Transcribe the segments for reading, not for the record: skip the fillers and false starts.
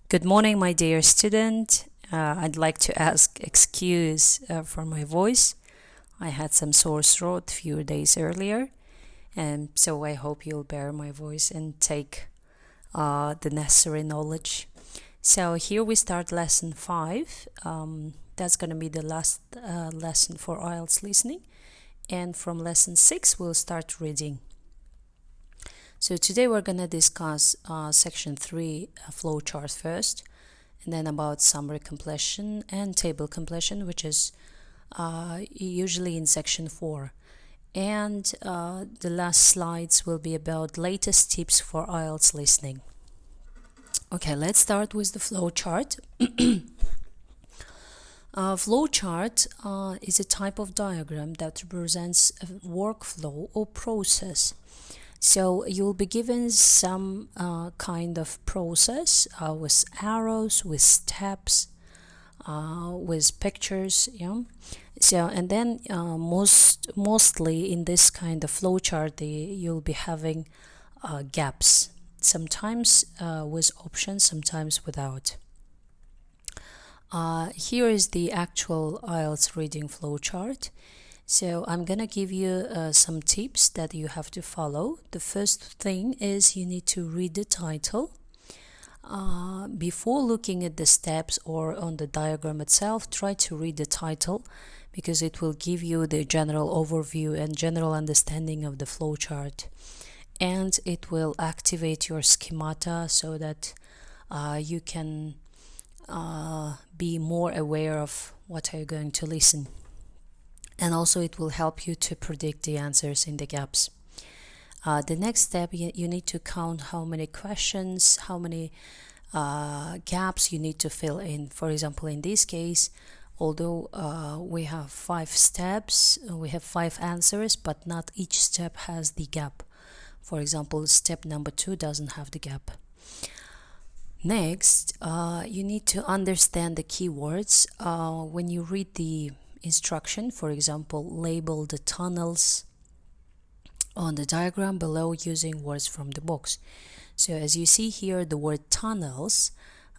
Good morning, my dear student. I'd like to ask excuse for my voice. I had some sore throat a few days earlier, and so I hope you'll bear my voice and take the necessary knowledge. So here we start lesson 5. That's going to be the last lesson for IELTS listening. And from lesson 6, we'll start reading. So today we're going to discuss section 3 flowchart first, and then about summary completion and table completion, which is usually in section 4. And the last slides will be about latest tips for IELTS listening. Okay, let's start with the flowchart. Flowchart is a type of diagram that represents a workflow or process. So you'll be given some kind of process with arrows, with steps, with pictures, yeah. So and then mostly in this kind of flowchart, you'll be having gaps. Sometimes with options, sometimes without. Here is the actual IELTS reading flowchart. So I'm gonna give you some tips that you have to follow. The first thing is you need to read the title. Before looking at the steps or on the diagram itself, try to read the title because it will give you the general overview and general understanding of the flowchart. And it will activate your schemata so that you can be more aware of what are you going to listen. And also it will help you to predict the answers in the gaps. The next step, you need to count how many questions, how many gaps you need to fill in. For example, in this case, although we have 5 steps, we have 5 answers, but not each step has the gap. For example, step number 2 doesn't have the gap. Next, you need to understand the keywords. When you read the instruction, for example, label the tunnels on the diagram below using words from the box. So as you see here, the word tunnels,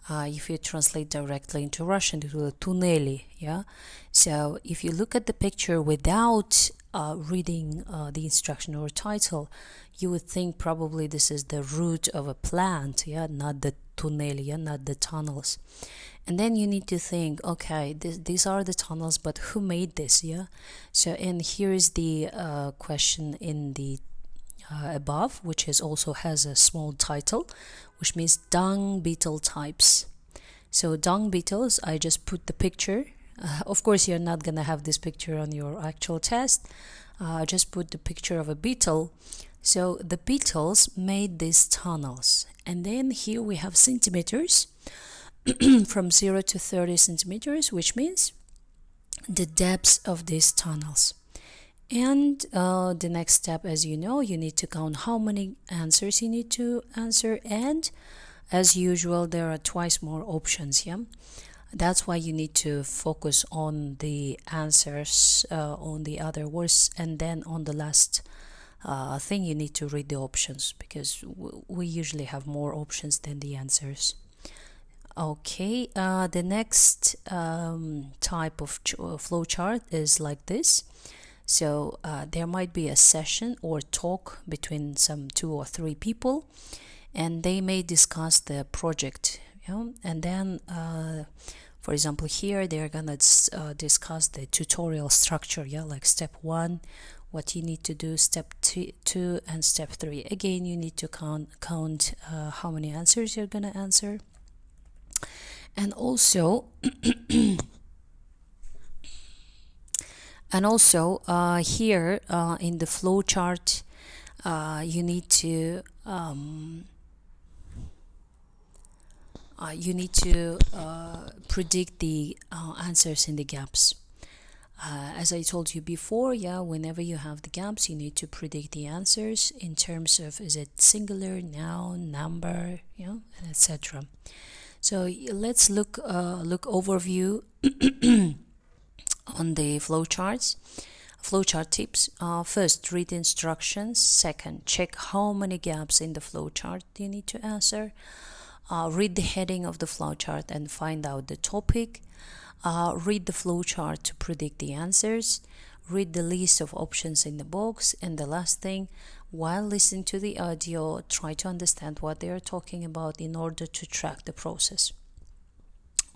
if you translate directly into Russian, it will tuneli, yeah. So if you look at the picture without reading the instruction or title, you would think probably this is the root of a plant, yeah, not the tuneli, yeah, not the tunnels. And then you need to think, okay, these are the tunnels, but who made this, yeah? So, and here is the question in the above, which is also has a small title, which means dung beetle types. So dung beetles, I just put the picture. Of course, you're not gonna have this picture on your actual test. Just put the picture of a beetle. So the beetles made these tunnels. And then here we have centimeters. From 0 to 30 centimeters, which means the depths of these tunnels. And the next step, as you know, you need to count how many answers you need to answer, and as usual there are twice more options, yeah. That's why you need to focus on the answers, on the other words, and then on the last thing you need to read the options, because we usually have more options than the answers. Okay, the next type of flowchart is like this. So there might be a session or talk between some 2 or 3 people, and they may discuss the project, you know? And then for example, here they're gonna discuss the tutorial structure, yeah, like step 1, what you need to do, step 2 and step 3. Again, you need to count how many answers you're gonna answer. And also here in the flowchart, you need to predict the answers in the gaps. As I told you before, yeah, whenever you have the gaps, you need to predict the answers in terms of, is it singular, noun, number, you know, etc. So let's look overview on the flowcharts. Flowchart tips. First, read instructions. Second, check how many gaps in the flowchart you need to answer. read the heading of the flowchart and find out the topic. Read the flowchart to predict the answers. Read the list of options in the box. And the last thing, while listening to the audio, try to understand what they are talking about in order to track the process.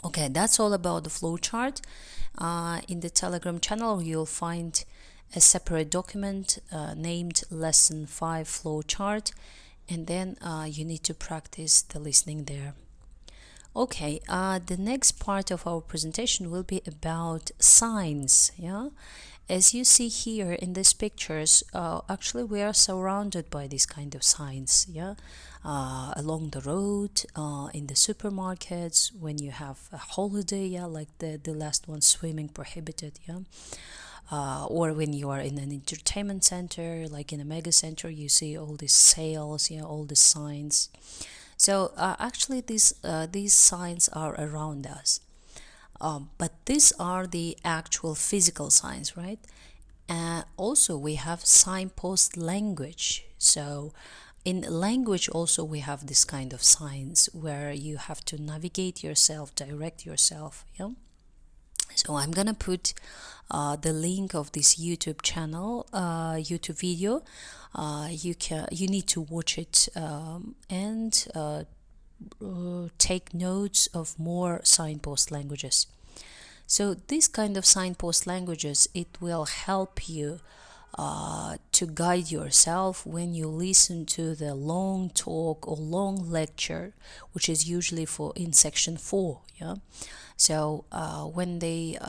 Okay, that's all about the flowchart. In the Telegram channel, you'll find a separate document named Lesson 5 Flowchart, and then you need to practice the listening there. Okay, the next part of our presentation will be about signs. Yeah, as you see here in these pictures, actually we are surrounded by this kind of signs. Yeah, along the road, in the supermarkets, when you have a holiday. Yeah, like the last one, swimming prohibited. Yeah. Or when you are in an entertainment center, like in a mega center, you see all these sales, all the signs. So actually these signs are around us, but these are the actual physical signs, right? Also we have signpost language. So in language also we have this kind of signs where you have to navigate yourself, direct yourself. Yeah. So I'm gonna put the link of this YouTube channel, YouTube video. You need to watch it and take notes of more signpost languages. So this kind of signpost languages, it will help you to guide yourself when you listen to the long talk or long lecture, which is usually in section 4. Yeah. So when the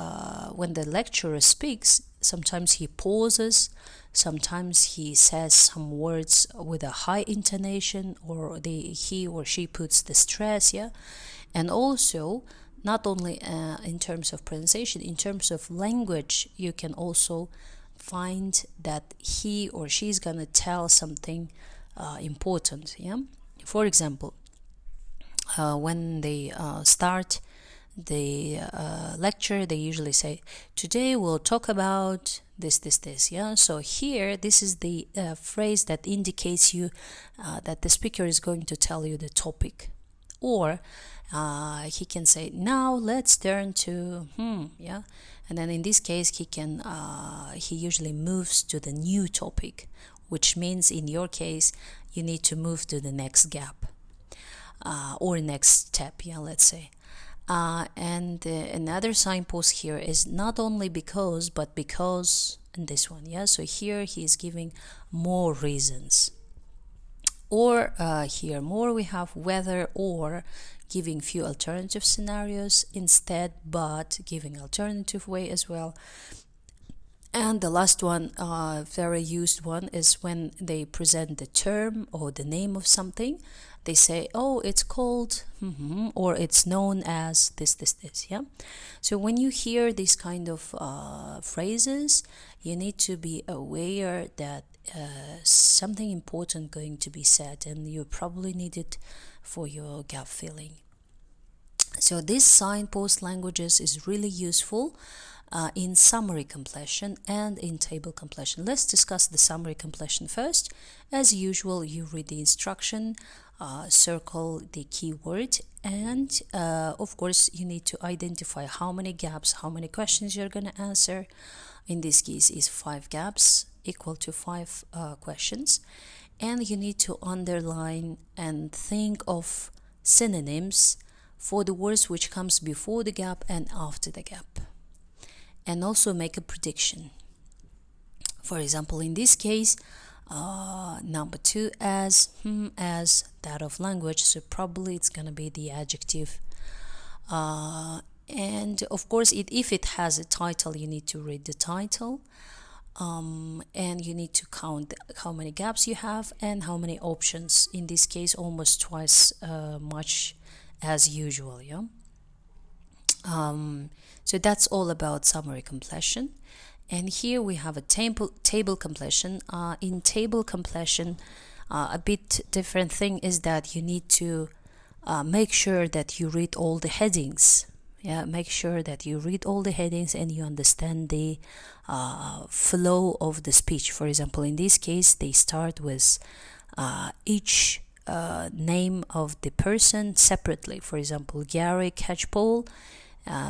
lecturer speaks, sometimes he pauses, sometimes he says some words with a high intonation, or he or she puts the stress. Yeah. And also, not only in terms of pronunciation, in terms of language, you can also find that he or she is gonna tell something important. Yeah. For example, when they start the lecture, they usually say, today we'll talk about this. Yeah. So here, this is the phrase that indicates you that the speaker is going to tell you the topic. Or he can say, now let's turn to yeah. And then in this case, he usually moves to the new topic, which means in your case you need to move to the next gap or next step. Yeah, let's say. And another signpost here is not only because, but because, and this one. Yeah. So here he is giving more reasons. Or here more we have whether, or giving few alternative scenarios, instead, but giving alternative way as well. And the last one, very used one, is when they present the term or the name of something. They say, oh, it's called or it's known as this. Yeah. So when you hear these kind of phrases, you need to be aware that something important going to be said, and you probably need it for your gap filling. So this signpost languages is really useful in summary completion and in table completion. Let's discuss the summary completion first. As usual, you read the instruction, circle the keyword, and of course you need to identify how many gaps, how many questions you're going to answer. In this case is 5 gaps equal to 5 questions, and you need to underline and think of synonyms for the words which comes before the gap and after the gap, and also make a prediction. For example, in this case, number 2, as that of language, so probably it's gonna be the adjective. And of course, if it has a title, you need to read the title, and you need to count how many gaps you have and how many options. In this case, almost twice much as usual. Yeah. So that's all about summary completion. And here we have a table completion. In table completion, a bit different thing is that you need to make sure that you read all the headings. Yeah, make sure that you read all the headings and you understand the flow of the speech. For example, in this case, they start with each name of the person separately. For example, Gary Catchpole.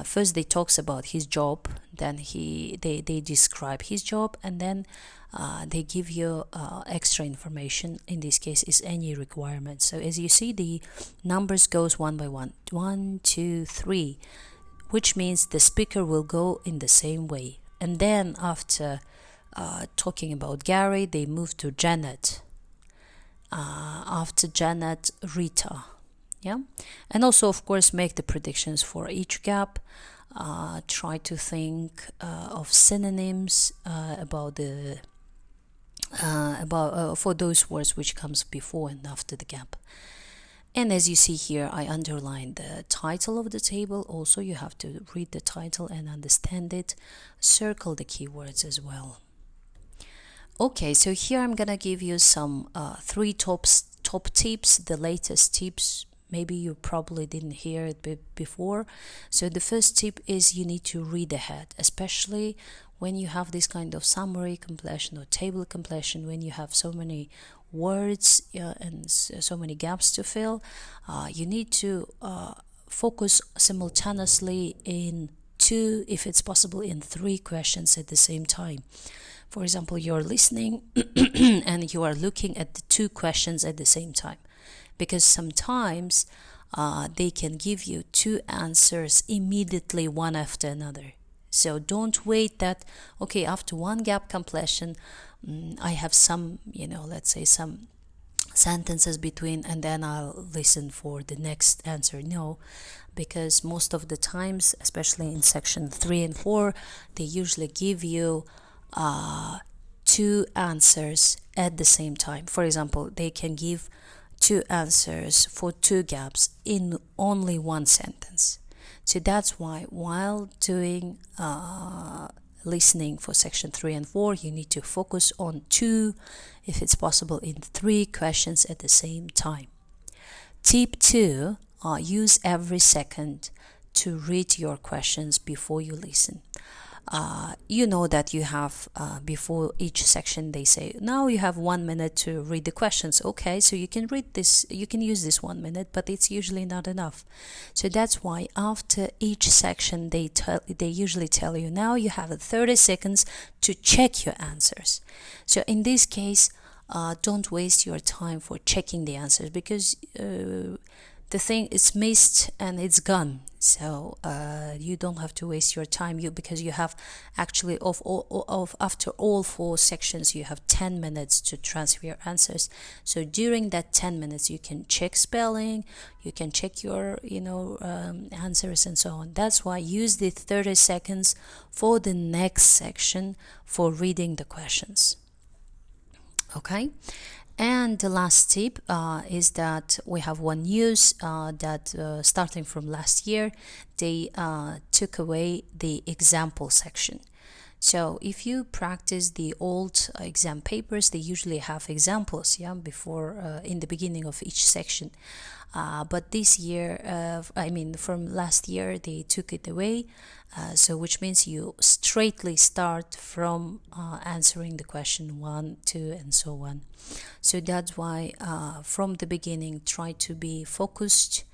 First they talks about his job, then they describe his job, and then they give you extra information. In this case is any requirement. So as you see, the numbers goes one by one, 1, 2, 3, which means the speaker will go in the same way. And then after talking about Gary, they move to Janet. After Janet, Rita. Yeah, and also of course make the predictions for each gap. Try to think of synonyms about the for those words which comes before and after the gap. And as you see here, I underlined the title of the table. Also, you have to read the title and understand it. Circle the keywords as well. Okay, so here I'm gonna give you some three top tips, the latest tips. Maybe you probably didn't hear it before. So the first tip is you need to read ahead, especially when you have this kind of summary completion or table completion, when you have so many words and so many gaps to fill. You need to focus simultaneously in 2, if it's possible in 3 questions at the same time. For example, you're listening and you are looking at the 2 questions at the same time, because sometimes they can give you 2 answers immediately, one after another. So don't wait that, okay, after one gap completion, I have some, let's say some sentences between, and then I'll listen for the next answer. No, because most of the times, especially in section 3 and 4, they usually give you 2 answers at the same time. For example, they can give 2 answers for 2 gaps in only 1 sentence. So that's why while doing listening for section 3 and 4, you need to focus on 2, if it's possible in 3 questions at the same time. Tip 2, use every second to read your questions before you listen. You know that you have before each section they say, now you have 1 minute to read the questions. Okay, so you can read this, you can use this 1 minute, but it's usually not enough. So that's why after each section they usually tell you, now you have 30 seconds to check your answers. So in this case, don't waste your time for checking the answers, because the thing is missed and it's gone. So you don't have to waste your time, because you have actually after all 4 sections you have 10 minutes to transfer your answers. So during that 10 minutes you can check spelling, you can check your answers and so on. That's why use the 30 seconds for the next section for reading the questions. Okay. And the last tip is that we have one news that starting from last year, they took away the example section. So if you practice the old exam papers, they usually have examples, before in the beginning of each section. But this year, from last year, they took it away. So which means you straightly start from answering the question 1, 2, and so on. So that's why from the beginning, try to be focused